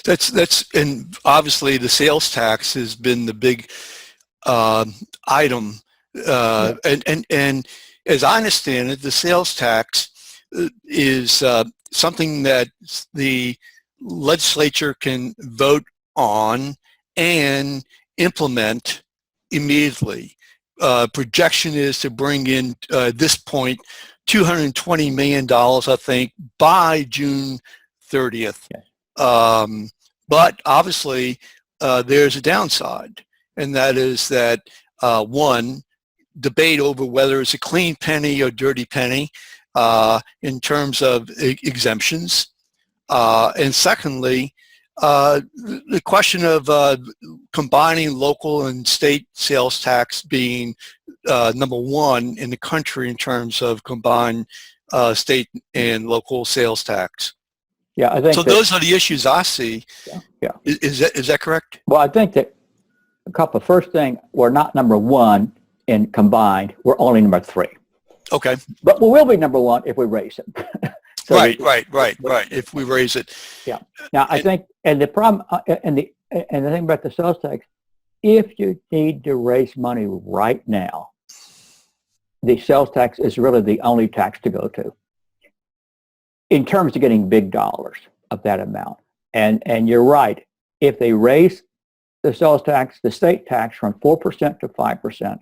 And obviously the sales tax has been the big item, and as I understand it, the sales tax is something that the legislature can vote on and implement immediately. Projection is to bring in at this point $220 million, I think, by June 30th. Yes. But obviously, there's a downside, and that is that one, debate over whether it's a clean penny or dirty penny in terms of exemptions, and secondly, the question of combining local and state sales tax being number one in the country in terms of combined state and local sales tax. Yeah, I think so. Those are the issues I see. Yeah. Is that correct? Well, I think that a couple. First thing, we're not number one in combined. We're only number 3. Okay. But we will be number 1 if we raise it. So right. If we raise it. Yeah. Now, I think, and the problem, and the thing about the sales tax, if you need to raise money right now, the sales tax is really the only tax to go to in terms of getting big dollars of that amount. And you're right. If they raise the sales tax, the state tax from 4% to 5%,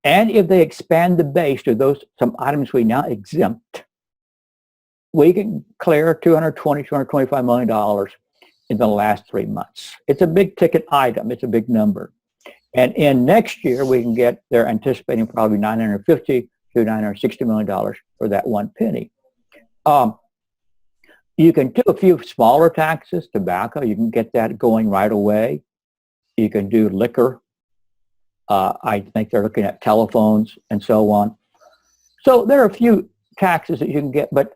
and if they expand the base to some items we now exempt, we can clear $225 million in the last 3 months. It's a big ticket item. It's a big number. And in next year, we can get, they're anticipating probably $950 to $960 million for that 1 penny. You can do a few smaller taxes, tobacco, you can get that going right away. You can do liquor. I think they're looking at telephones and so on. So there are a few taxes that you can get, but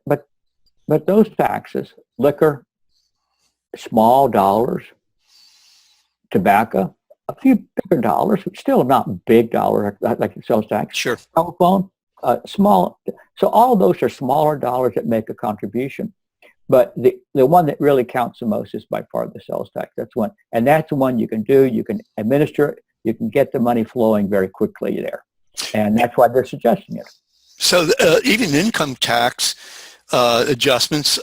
those taxes, liquor, small dollars, tobacco, a few bigger dollars, but still not big dollars like the sales tax. Sure. Telephone, small. So all of those are smaller dollars that make a contribution. But the one that really counts the most is by far the sales tax. That's one, and that's the one you can do. You can administer it. You can get the money flowing very quickly there, and that's why they're suggesting it. So even income tax adjustments,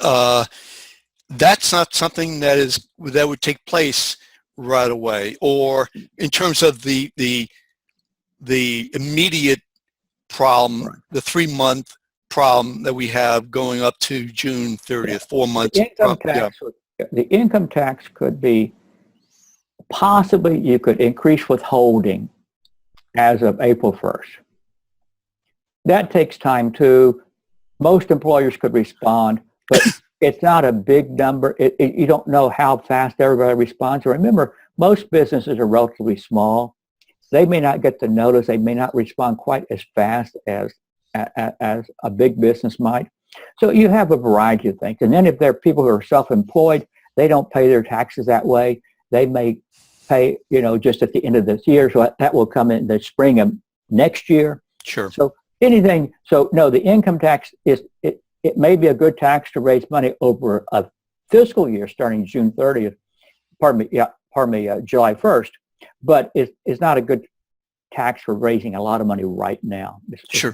that's not something that would take place right away, or in terms of the immediate problem, right. The 3-month problem that we have going up to June 30th, 4 months. The income tax could be possibly, you could increase withholding as of April 1st. That takes time too. Most employers could respond, but it's not a big number. You don't know how fast everybody responds. Remember, most businesses are relatively small. They may not get the notice. They may not respond quite as fast as a big business might. So you have a variety of things. And then if there are people who are self-employed, they don't pay their taxes that way. They may pay, just at the end of this year. So that will come in the spring of next year. Sure. So no, the income tax it may be a good tax to raise money over a fiscal year starting June 30th. July 1st. But it's not a good tax for raising a lot of money right now. It's sure.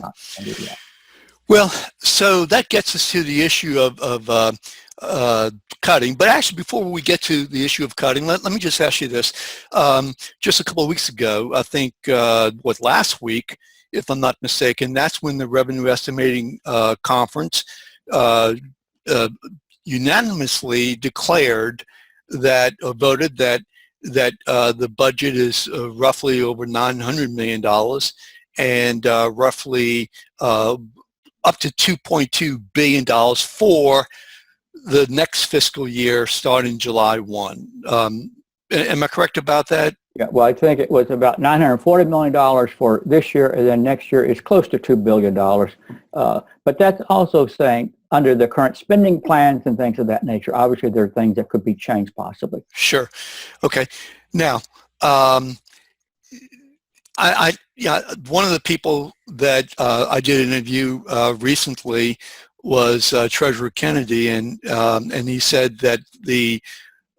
Well, so that gets us to the issue of cutting. But actually, before we get to the issue of cutting, let me just ask you this. Just a couple of weeks ago, I think, last week, if I'm not mistaken, that's when the Revenue Estimating Conference unanimously declared that, or voted that the budget is roughly over $900 million and roughly up to $2.2 billion for the next fiscal year starting July 1. Am I correct about that? Yeah, well, I think it was about $940 million for this year, and then next year is close to $2 billion. But that's also saying under the current spending plans and things of that nature, obviously there are things that could be changed possibly. Sure. Okay. Now, one of the people that I did an interview recently was Treasurer Kennedy, and he said that the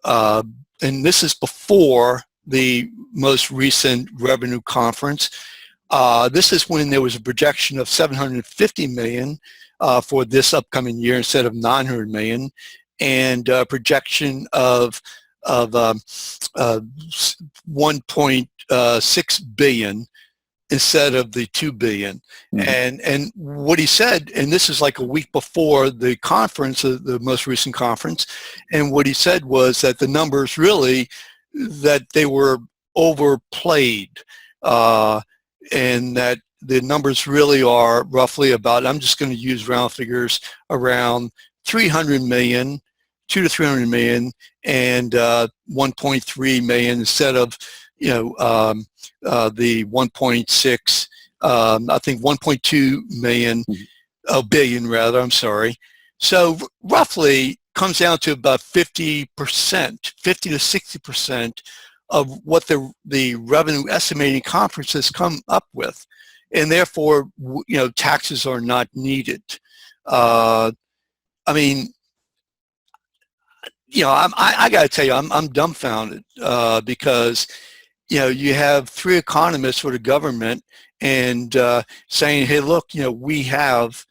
and this is before the most recent revenue conference. This is when there was a projection of $750 million for this upcoming year instead of $900 million, and a projection of 1.6 billion instead of the 2 billion. Mm-hmm. And what he said, and this is like a week before the conference, the most recent conference, and what he said was that the numbers really, that they were overplayed, and that the numbers really are roughly about, I'm just going to use round figures, around 300 million, 2 to 300 million, and 1.3 million instead of, the 1.6, I think 1.2 million, billion rather, I'm sorry. So roughly comes down to about 50%, 50 to 60% of what the revenue estimating conference has come up with. And therefore, taxes are not needed. I mean, I got to tell you, I'm dumbfounded because, you have 3 economists for the government and saying, hey, look, we have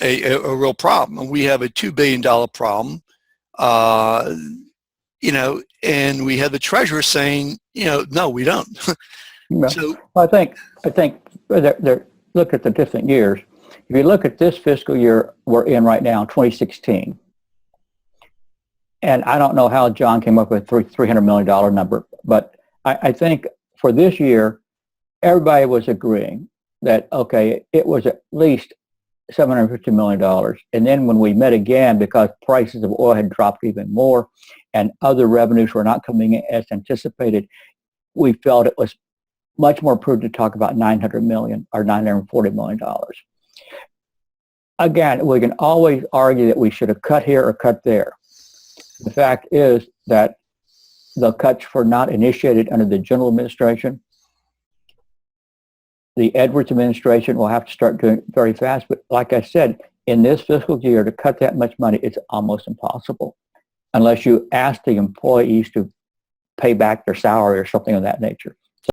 a real problem, and we have a $2 billion problem, and we have the treasurer saying, no, we don't. So I think they're look at the different years. If you look at this fiscal year we're in right now, 2016, and I don't know how John came up with $300 million number, but I think for this year, everybody was agreeing that, okay, it was at least $750 million. And then when we met again, because prices of oil had dropped even more and other revenues were not coming in as anticipated, we felt it was much more prudent to talk about $900 million or $940 million. Again, we can always argue that we should have cut here or cut there. The fact is that the cuts were not initiated under the general administration. The Edwards administration will have to start doing it very fast. But like I said, in this fiscal year, to cut that much money, it's almost impossible unless you ask the employees to pay back their salary or something of that nature.